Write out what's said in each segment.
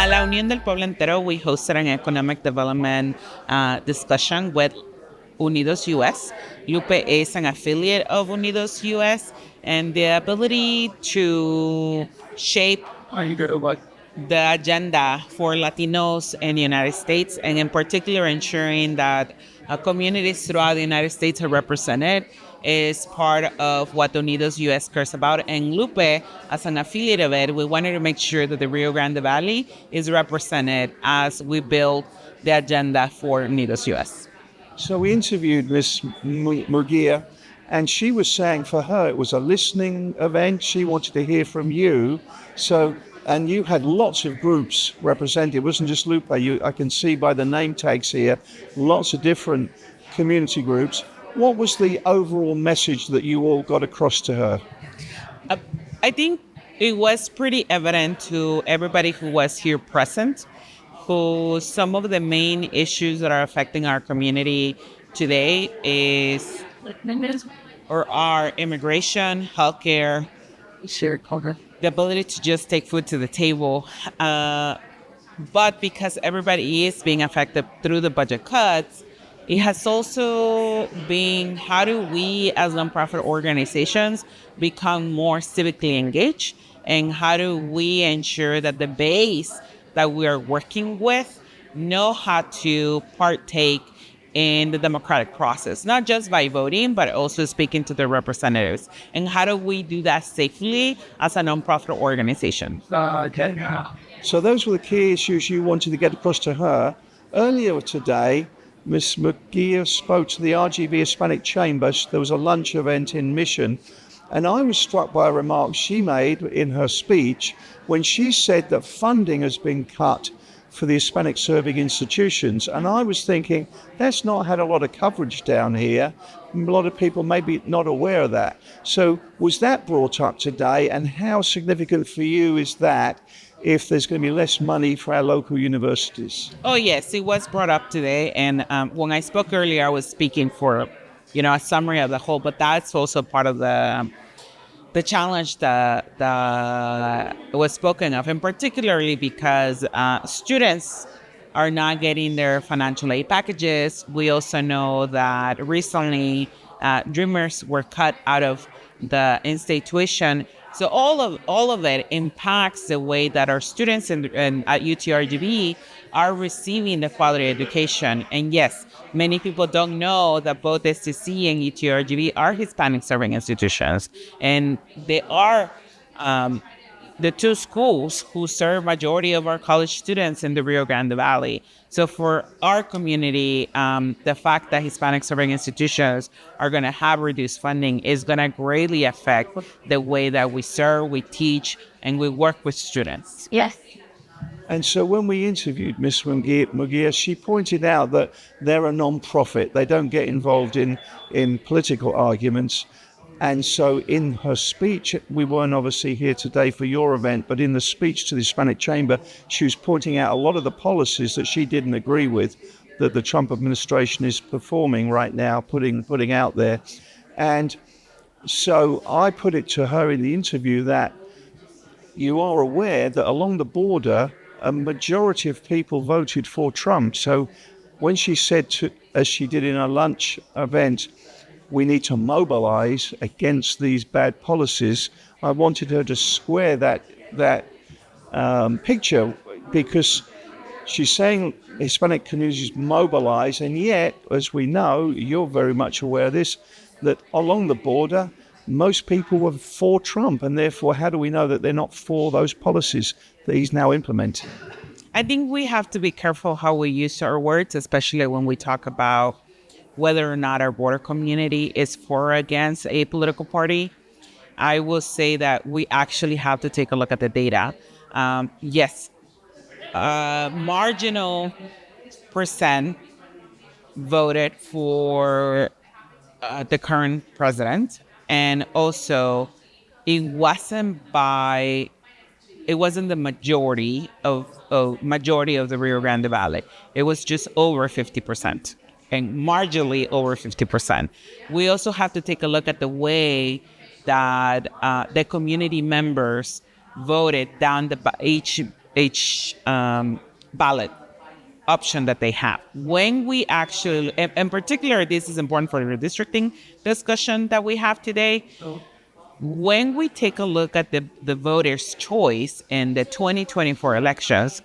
La Unión del Pueblo Entero, we hosted an economic development discussion with UnidosUS. LUPE is an affiliate of UnidosUS, and the ability to shape the agenda for Latinos in the United States, and in particular ensuring that communities throughout the United States are represented, is part of what UnidosUS cares about. And LUPE, as an affiliate of it, we wanted to make sure that the Rio Grande Valley is represented as we build the agenda for UnidosUS. So we interviewed Miss Murguía, and she was saying for her it was a listening event. She wanted to hear from you. And you had lots of groups represented. It wasn't just Lupe. I can see by the name tags here, lots of different community groups. What was the overall message that you all got across to her? I think it was pretty evident to everybody who was here present, who some of the main issues that are affecting our community today are immigration, healthcare, the ability to just take food to the table. But because everybody is being affected through the budget cuts, it has also been, how do we as nonprofit organizations become more civically engaged? And how do we ensure that the base that we are working with know how to partake in the democratic process, not just by voting, but also speaking to their representatives? And how do we do that safely as a nonprofit organization? So those were the key issues you wanted to get across to her. Earlier today, Ms. Murguía spoke to the RGV Hispanic Chamber. There was a lunch event in Mission, and I was struck by a remark she made in her speech when she said that funding has been cut for the Hispanic serving institutions. And I was thinking, that's not had a lot of coverage down here. A lot of people may be not aware of that. So was that brought up today, and how significant for you is that if there's going to be less money for our local universities? Oh, yes, it was brought up today. And when I spoke earlier, I was speaking for, a summary of the whole, but that's also part of the challenge that was spoken of, and particularly because students are not getting their financial aid packages. We also know that recently Dreamers were cut out of the in-state tuition. So all of it impacts the way that our students at UTRGV are receiving the quality education. And yes, many people don't know that both STC and UTRGV are Hispanic serving institutions, and they are the two schools who serve majority of our college students in the Rio Grande Valley. So for our community, the fact that Hispanic serving institutions are going to have reduced funding is going to greatly affect the way that we serve, we teach, and we work with students. Yes. And so when we interviewed Ms. Murguía, she pointed out that they're a non-profit. They don't get involved in political arguments. And so in her speech, we weren't obviously here today for your event, but in the speech to the Hispanic Chamber, she was pointing out a lot of the policies that she didn't agree with, that the Trump administration is performing right now, putting out there. And so I put it to her in the interview that you are aware that along the border, a majority of people voted for Trump. So when she said, as she did in a lunch event, we need to mobilize against these bad policies, I wanted her to square that picture, because she's saying Hispanic communities mobilize, and yet, as we know, you're very much aware of this, that along the border, most people were for Trump, and therefore, how do we know that they're not for those policies that he's now implementing? I think we have to be careful how we use our words, especially when we talk about whether or not our border community is for or against a political party. I will say that we actually have to take a look at the data. Yes, marginal percent voted for the current president, and also it wasn't the majority of the Rio Grande Valley. It was just over 50%. And marginally over 50%. We also have to take a look at the way that the community members voted down each ballot option that they have. When we actually, in particular, this is important for the redistricting discussion that we have today. When we take a look at the voters' choice in the 2024 elections,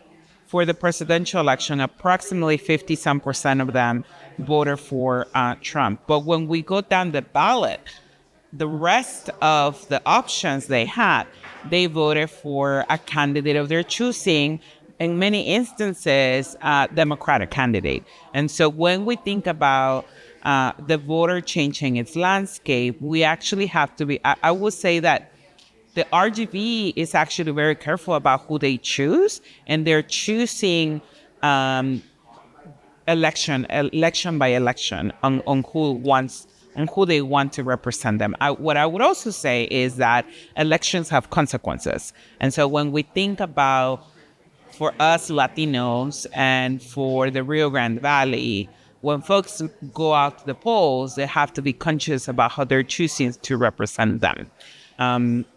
for the presidential election, approximately 50 some percent of them voted for Trump. But when we go down the ballot, the rest of the options they had, they voted for a candidate of their choosing, in many instances, a Democratic candidate. And so when we think about the voter changing its landscape, we actually have to be, I would say that the RGB is actually very careful about who they choose, and they're choosing election by election on who they want to represent them. What I would also say is that elections have consequences. And so when we think about, for us Latinos and for the Rio Grande Valley, when folks go out to the polls, they have to be conscious about how they're choosing to represent them.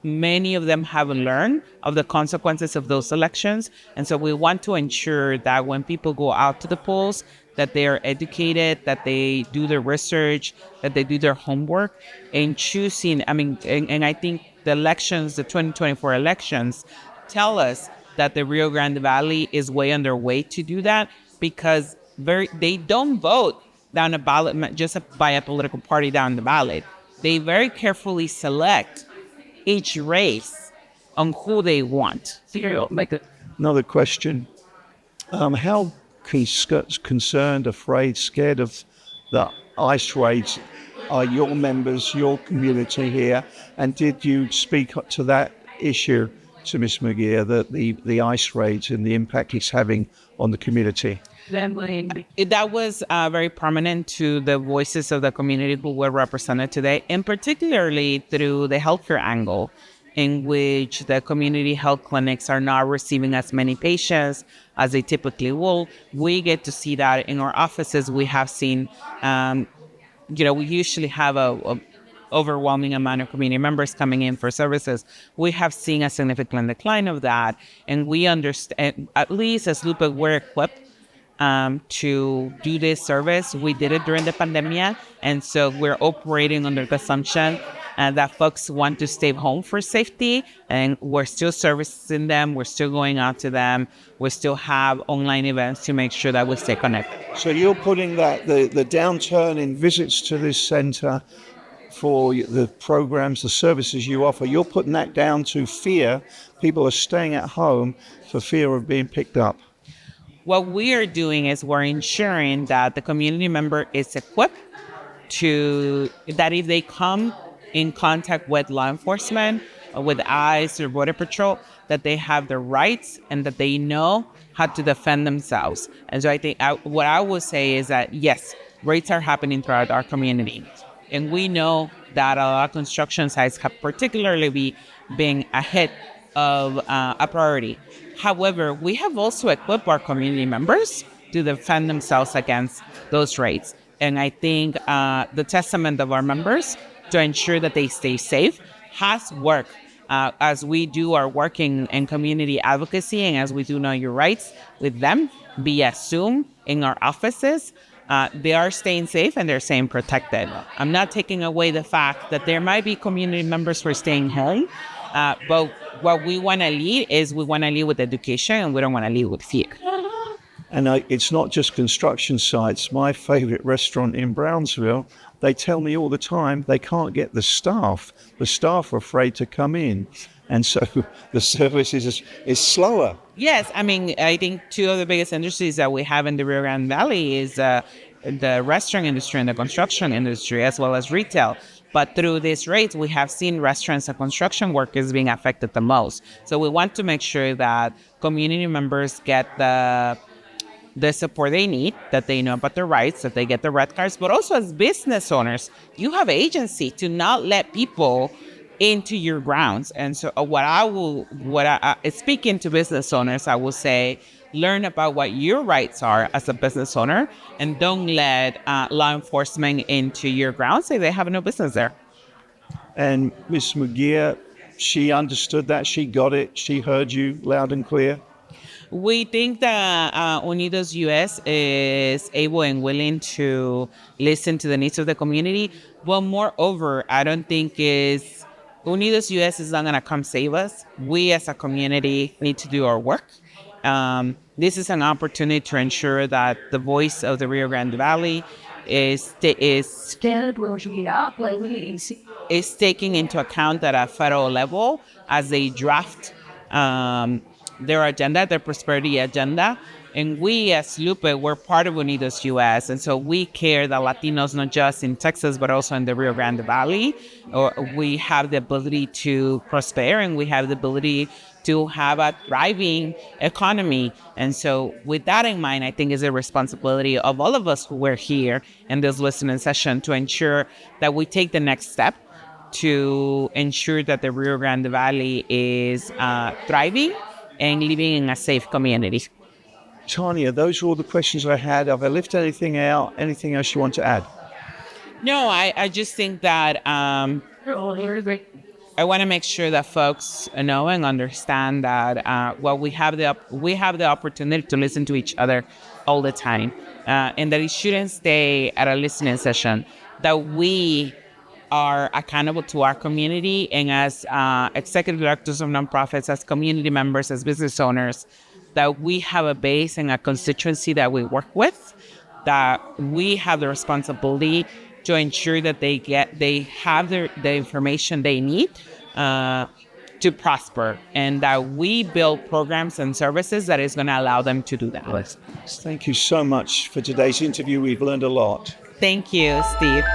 Many of them haven't learned of the consequences of those elections. And so we want to ensure that when people go out to the polls, that they are educated, that they do their research, that they do their homework in choosing. And I think the 2024 elections tell us that the Rio Grande Valley is way on their way to do that, because they don't vote down a ballot just by a political party down the ballot. They very carefully select each race on who they want. Another question. How concerned, afraid, scared of the ICE raids are your members, your community here? And did you speak up to that issue to Ms. Murguía, the ICE raids and the impact it's having on the community? That was very prominent to the voices of the community who were represented today, and particularly through the healthcare angle, in which the community health clinics are not receiving as many patients as they typically will. We get to see that in our offices. We have seen, we usually have a overwhelming amount of community members coming in for services. We have seen a significant decline of that, and we understand, at least as LUPE, we're equipped to do this service. We did it during the pandemic, and so we're operating under the assumption that folks want to stay home for safety, and we're still servicing them. We're still going out to them. We still have online events to make sure that we stay connected. So you're putting that the downturn in visits to this center for the programs, the services you offer, you're putting that down to fear. People are staying at home for fear of being picked up. What we are doing is we're ensuring that the community member is equipped that if they come in contact with law enforcement, or with ICE or Border Patrol, that they have the rights and that they know how to defend themselves. And so I think what I would say is that, yes, raids are happening throughout our community. And we know that a lot of construction sites have particularly been ahead of a priority. However, we have also equipped our community members to defend themselves against those raids. And I think the testament of our members to ensure that they stay safe has worked. As we do our work in community advocacy, and as we do Know Your Rights with them via Zoom in our offices, they are staying safe and they're staying protected. I'm not taking away the fact that there might be community members who are staying home, but what we want to lead is we want to lead with education, and we don't want to lead with fear. And it's not just construction sites. My favorite restaurant in Brownsville, they tell me all the time they can't get the staff. The staff are afraid to come in. And so the service is slower. Yes, I think two of the biggest industries that we have in the Rio Grande Valley is the restaurant industry and the construction industry, as well as retail. But through these rates, we have seen restaurants and construction workers being affected the most. So we want to make sure that community members get the support they need, that they know about their rights, that they get the red cards. But also as business owners, you have agency to not let people into your grounds. And so speaking to business owners, I will say, learn about what your rights are as a business owner, and don't let law enforcement into your grounds. Say they have no business there. And Ms. Murguía, she understood that, she got it, she heard you loud and clear. We think that UnidosUS is able and willing to listen to the needs of the community. But moreover, I don't think UnidosUS is not going to come save us. We as a community need to do our work. This is an opportunity to ensure that the voice of the Rio Grande Valley is taking into account at a federal level as they draft their agenda, their prosperity agenda. And we as LUPE, we're part of UnidosUS. And so we care that Latinos, not just in Texas, but also in the Rio Grande Valley, we have the ability to prosper and we have the ability to have a thriving economy. And so with that in mind, I think it's a responsibility of all of us who were here in this listening session to ensure that we take the next step to ensure that the Rio Grande Valley is thriving and living in a safe community. Tania, those are all the questions I had. Have I left anything out? Anything else you want to add? No, I just think that I want to make sure that folks know and understand that we have the opportunity to listen to each other all the time, and that it shouldn't stay at a listening session. That we are accountable to our community, and as executive directors of nonprofits, as community members, as business owners, that we have a base and a constituency that we work with, that we have the responsibility to ensure that they have the information they need to prosper, and that we build programs and services that is going to allow them to do that. Thank you so much for today's interview. We've learned a lot. Thank you, Steve.